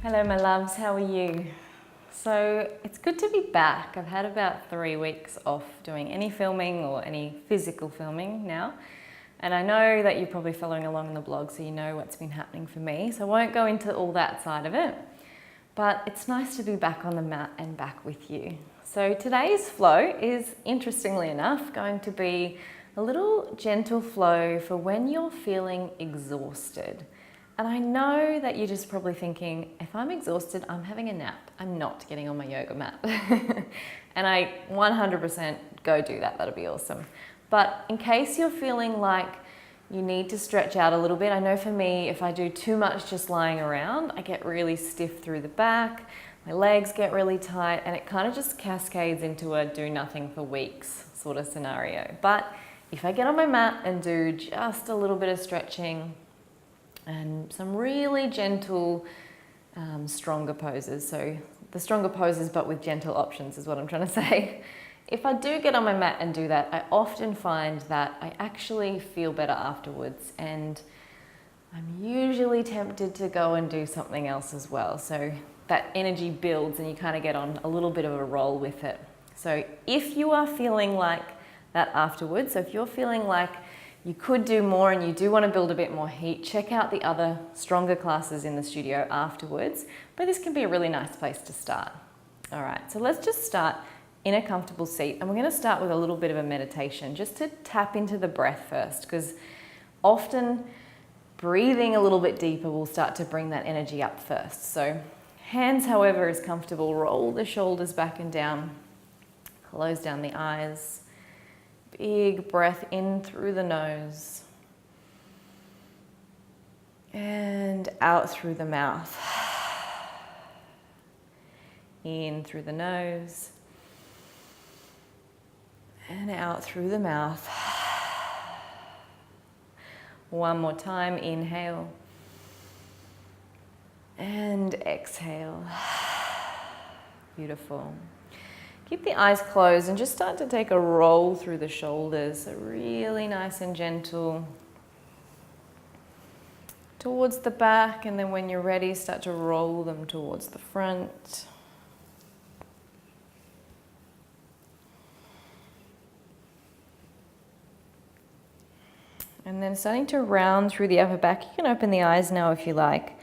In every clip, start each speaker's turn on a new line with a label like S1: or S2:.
S1: Hello my loves, how are you? So it's good to be back. I've had about 3 weeks off doing any filming or any physical filming now. And I know that you're probably following along in the blog, so you know what's been happening for me. So I won't go into all that side of it, but it's nice to be back on the mat and back with you. So today's flow is, interestingly enough, going to be a little gentle flow for when you're feeling exhausted. And I know that you're just probably thinking, if I'm exhausted, I'm having a nap. I'm not getting on my yoga mat. And I 100% go do that, that'll be awesome. But in case you're feeling like you need to stretch out a little bit, I know for me, if I do too much just lying around, I get really stiff through the back, my legs get really tight, and it kind of just cascades into a do nothing for weeks sort of scenario. But if I get on my mat and do just a little bit of stretching, and some really gentle, stronger poses. So the stronger poses, but with gentle options is what I'm trying to say. If I do get on my mat and do that, I often find that I actually feel better afterwards, and I'm usually tempted to go and do something else as well. So that energy builds and you kind of get on a little bit of a roll with it. So if you are feeling like that afterwards, so if you're feeling like you could do more and you do want to build a bit more heat, check out the other stronger classes in the studio afterwards, but this can be a really nice place to start. All right, so let's just start in a comfortable seat, and we're going to start with a little bit of a meditation just to tap into the breath first, because often breathing a little bit deeper will start to bring that energy up first. So hands, however, is comfortable. Roll the shoulders back and down, close down the eyes. Big breath in through the nose and out through the mouth. In through the nose and out through the mouth. One more time, inhale and exhale. Beautiful. Keep the eyes closed and just start to take a roll through the shoulders, so really nice and gentle towards the back, and then when you're ready, start to roll them towards the front. And then starting to round through the upper back. You can open the eyes now if you like.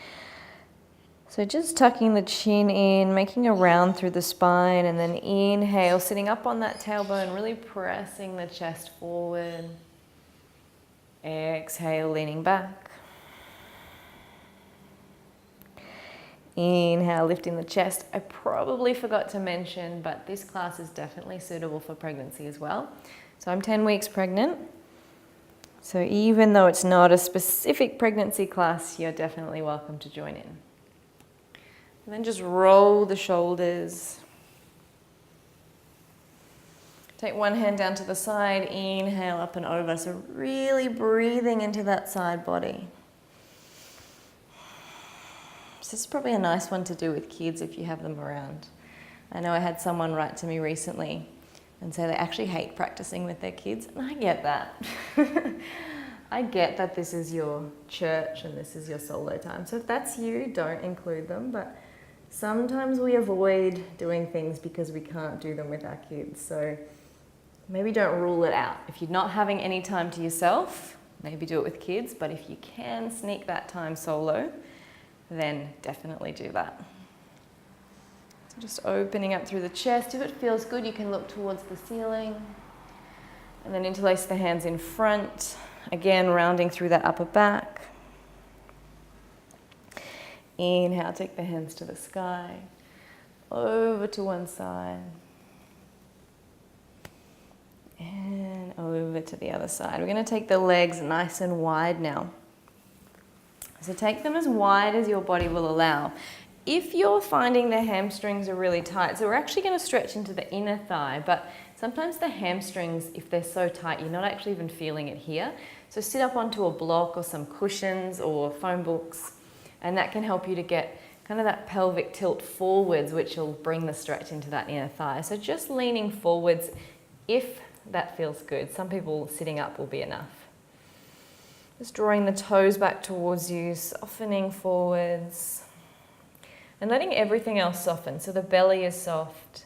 S1: So just tucking the chin in, making a round through the spine, and then inhale, sitting up on that tailbone, really pressing the chest forward. Exhale, leaning back. Inhale, lifting the chest. I probably forgot to mention, but this class is definitely suitable for pregnancy as well. So I'm 10 weeks pregnant. So even though it's not a specific pregnancy class, you're definitely welcome to join in. And then just roll the shoulders. Take one hand down to the side, inhale up and over. So really breathing into that side body. So this is probably a nice one to do with kids if you have them around. I know I had someone write to me recently and say they actually hate practicing with their kids, and I get that. I get that this is your church and this is your solo time. So if that's you, don't include them, but sometimes we avoid doing things because we can't do them with our kids. So maybe don't rule it out. If you're not having any time to yourself, maybe do it with kids, but if you can sneak that time solo, then definitely do that. So just opening up through the chest. If it feels good, you can look towards the ceiling. And then interlace the hands in front. Again, rounding through that upper back. Inhale, take the hands to the sky, over to one side, and over to the other side. We're going to take the legs nice and wide now. So take them as wide as your body will allow. If you're finding the hamstrings are really tight, so we're actually going to stretch into the inner thigh, but sometimes the hamstrings, if they're so tight, you're not actually even feeling it here. So sit up onto a block or some cushions or phone books, and that can help you to get kind of that pelvic tilt forwards, which will bring the stretch into that inner thigh. So just leaning forwards if that feels good. Some people sitting up will be enough. Just drawing the toes back towards you, softening forwards, and letting everything else soften. So the belly is soft,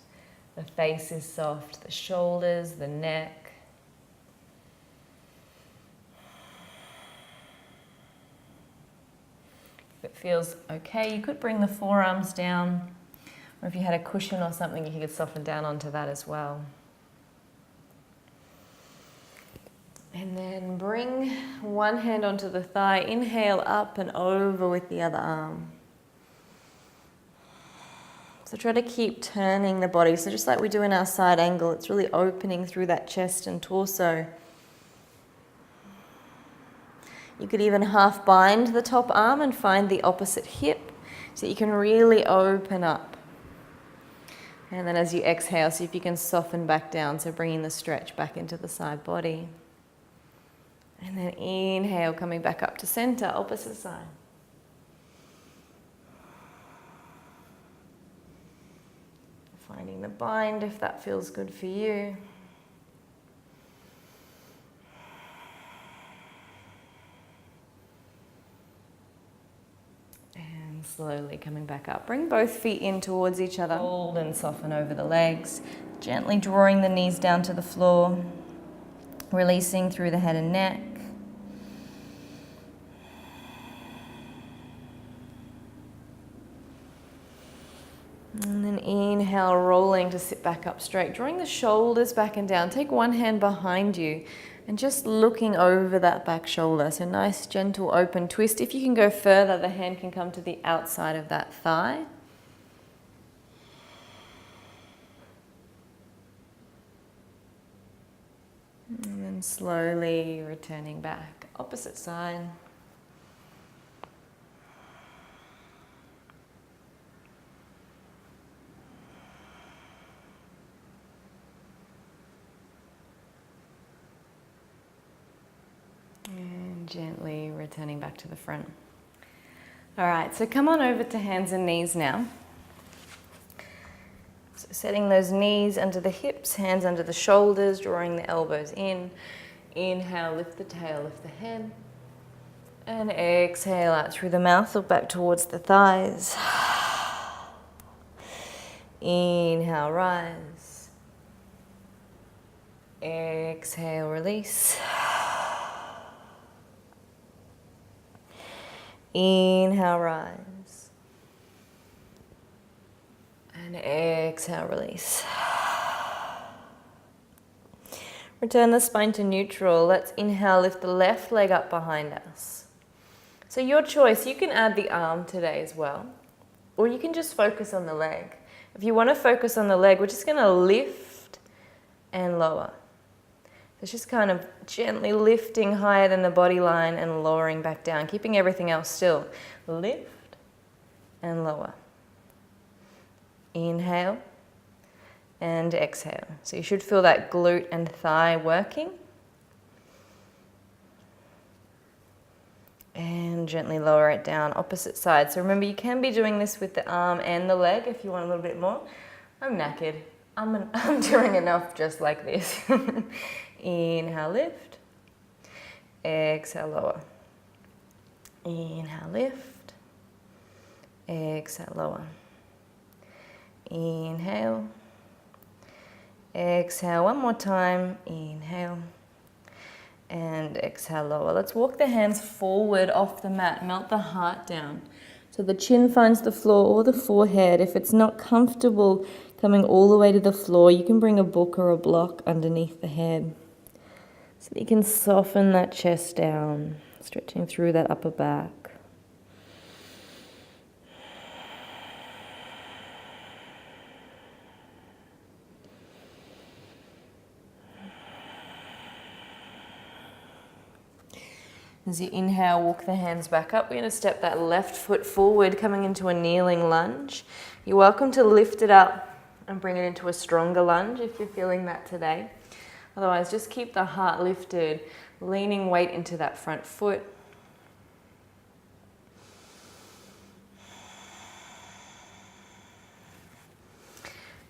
S1: the face is soft, the shoulders, the neck. If it feels okay, you could bring the forearms down, or if you had a cushion or something, you could soften down onto that as well. And then bring one hand onto the thigh, inhale up and over with the other arm. So try to keep turning the body. So just like we do in our side angle, it's really opening through that chest and torso. You could even half bind the top arm and find the opposite hip so you can really open up. And then as you exhale, see if you can soften back down, so bringing the stretch back into the side body. And then inhale, coming back up to center, opposite side. Finding the bind if that feels good for you. And slowly coming back up. Bring both feet in towards each other. Fold and soften over the legs. Gently drawing the knees down to the floor. Releasing through the head and neck. And then inhale, rolling to sit back up straight. Drawing the shoulders back and down. Take one hand behind you and just looking over that back shoulder. So nice, gentle, open twist. If you can go further, the hand can come to the outside of that thigh. And then slowly returning back, opposite side. And gently returning back to the front. All right, so come on over to hands and knees now. So setting those knees under the hips, hands under the shoulders, drawing the elbows in. Inhale, lift the tail, lift the head. And exhale out through the mouth, look back towards the thighs. Inhale, rise. Exhale, release. Inhale, rise. And exhale, release. Return the spine to neutral. Let's inhale, lift the left leg up behind us. So your choice, you can add the arm today as well, or you can just focus on the leg. If you want to focus on the leg, we're just going to lift and lower. It's just kind of gently lifting higher than the body line and lowering back down, keeping everything else still. Lift and lower. Inhale and exhale. So you should feel that glute and thigh working. And gently lower it down, opposite side. So remember, you can be doing this with the arm and the leg if you want a little bit more. I'm knackered. I'm doing enough just like this. Inhale, lift. Exhale, lower. Inhale, lift. Exhale, lower. Inhale. Exhale, one more time. Inhale. And exhale, lower. Let's walk the hands forward off the mat. Melt the heart down. So the chin finds the floor or the forehead. If it's not comfortable coming all the way to the floor, you can bring a book or a block underneath the head. So that you can soften that chest down, stretching through that upper back. As you inhale, walk the hands back up. We're going to step that left foot forward, coming into a kneeling lunge. You're welcome to lift it up and bring it into a stronger lunge if you're feeling that today. Otherwise, just keep the heart lifted, leaning weight into that front foot.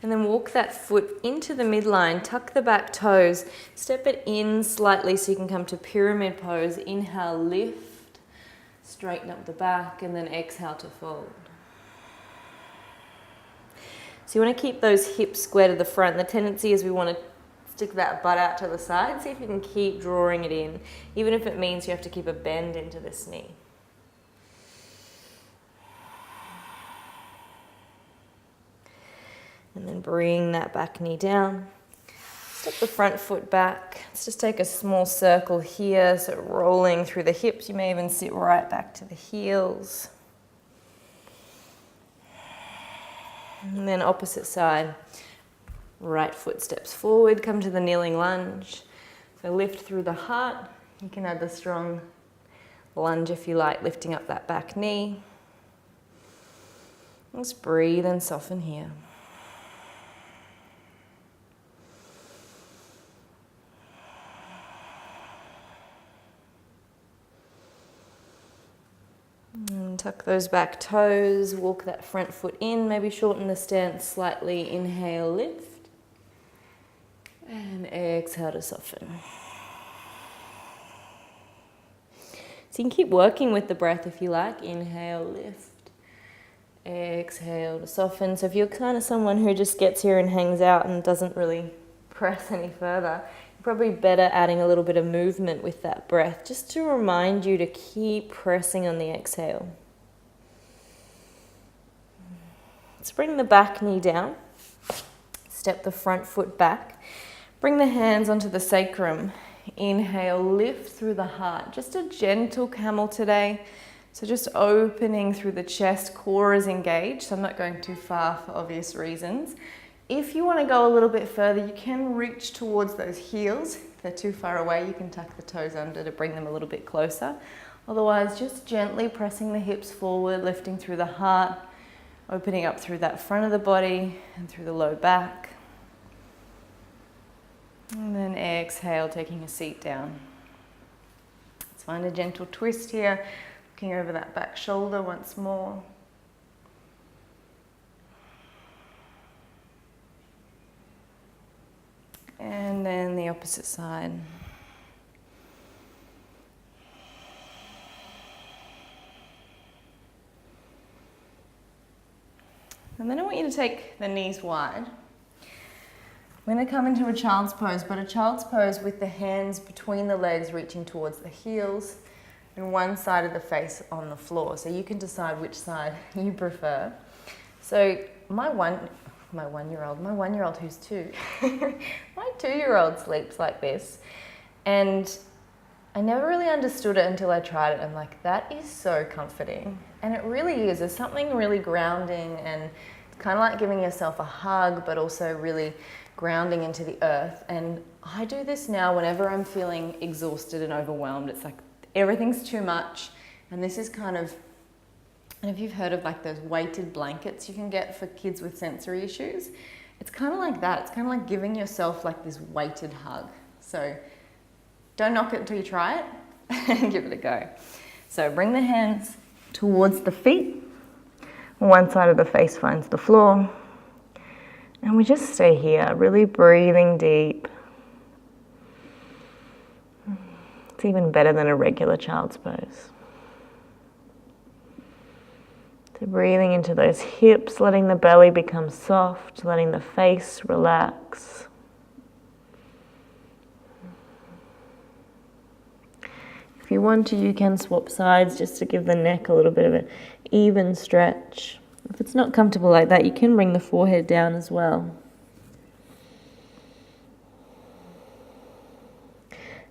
S1: And then walk that foot into the midline, tuck the back toes, step it in slightly so you can come to pyramid pose. Inhale, lift, straighten up the back, and then exhale to fold. So you want to keep those hips square to the front. The tendency is we want to stick that butt out to the side. See if you can keep drawing it in, even if it means you have to keep a bend into this knee. And then bring that back knee down. Step the front foot back. Let's just take a small circle here, so rolling through the hips. You may even sit right back to the heels. And then opposite side, right foot steps forward, come to the kneeling lunge. So lift through the heart. You can add the strong lunge if you like, lifting up that back knee. Let's breathe and soften here. And tuck those back toes, walk that front foot in, maybe shorten the stance slightly. Inhale, lift. And exhale to soften. So you can keep working with the breath if you like. Inhale, lift. Exhale to soften. So if you're kind of someone who just gets here and hangs out and doesn't really press any further, probably better adding a little bit of movement with that breath, just to remind you to keep pressing on the exhale. Let's bring the back knee down. Step the front foot back. Bring the hands onto the sacrum. Inhale, lift through the heart. Just a gentle camel today. So just opening through the chest, core is engaged. So I'm not going too far for obvious reasons. If you want to go a little bit further, you can reach towards those heels. If they're too far away, you can tuck the toes under to bring them a little bit closer. Otherwise, just gently pressing the hips forward, lifting through the heart, opening up through that front of the body and through the low back. And then exhale, taking a seat down. Let's find a gentle twist here, looking over that back shoulder once more. And then the opposite side. And then I want you to take the knees wide. We're going to come into a child's pose, but a child's pose with the hands between the legs reaching towards the heels and one side of the face on the floor. So you can decide which side you prefer. So my one-year-old who's 2, my 2-year-old sleeps like this, and I never really understood it until I tried it. I'm like, that is so comforting, and it really is. There's something really grounding, and it's kind of like giving yourself a hug, but also really grounding into the earth. And I do this now whenever I'm feeling exhausted and overwhelmed. It's like everything's too much, and this is kind of, and if you've heard of like those weighted blankets you can get for kids with sensory issues, it's kind of like that. It's kind of like giving yourself like this weighted hug. So don't knock it until you try it and give it a go. So bring the hands towards the feet. One side of the face finds the floor. And we just stay here, really breathing deep. It's even better than a regular child's pose. So breathing into those hips, letting the belly become soft, letting the face relax. If you want to, you can swap sides just to give the neck a little bit of an even stretch. If it's not comfortable like that, you can bring the forehead down as well.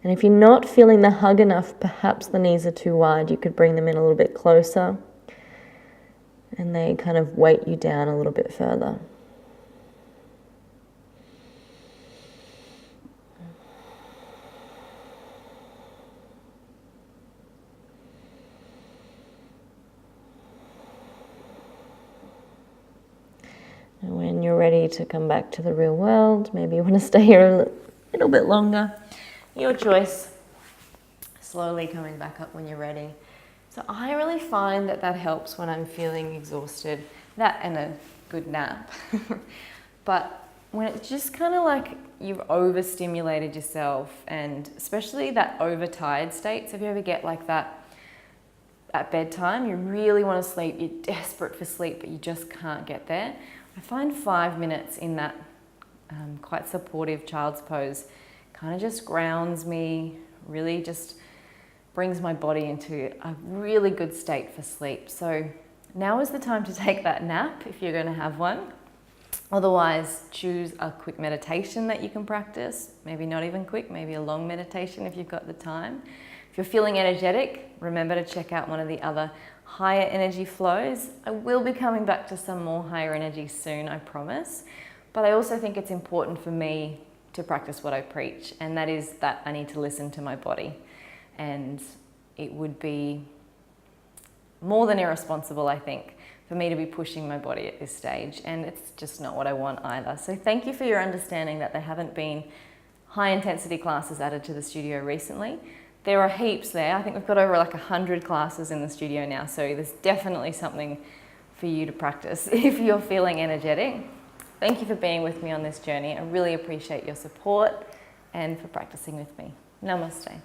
S1: And if you're not feeling the hug enough, perhaps the knees are too wide, you could bring them in a little bit closer, and they kind of weight you down a little bit further. And when you're ready to come back to the real world, maybe you want to stay here a little bit longer. Your choice. Slowly coming back up when you're ready. So I really find that helps when I'm feeling exhausted. That and a good nap. But when it's just kind of like you've overstimulated yourself, and especially that overtired state. So if you ever get like that at bedtime, you really want to sleep, you're desperate for sleep, but you just can't get there. I find 5 minutes in that quite supportive child's pose kind of just grounds me, really just brings my body into a really good state for sleep. So now is the time to take that nap if you're going to have one. Otherwise, choose a quick meditation that you can practice. Maybe not even quick, maybe a long meditation if you've got the time. If you're feeling energetic, remember to check out one of the other higher energy flows. I will be coming back to some more higher energy soon, I promise. But I also think it's important for me to practice what I preach, and that is that I need to listen to my body. And it would be more than irresponsible, I think, for me to be pushing my body at this stage, and it's just not what I want either. So thank you for your understanding that there haven't been high intensity classes added to the studio recently. There are heaps there. I think we've got over like 100 classes in the studio now, so there's definitely something for you to practice if you're feeling energetic. Thank you for being with me on this journey. I really appreciate your support and for practicing with me. Namaste.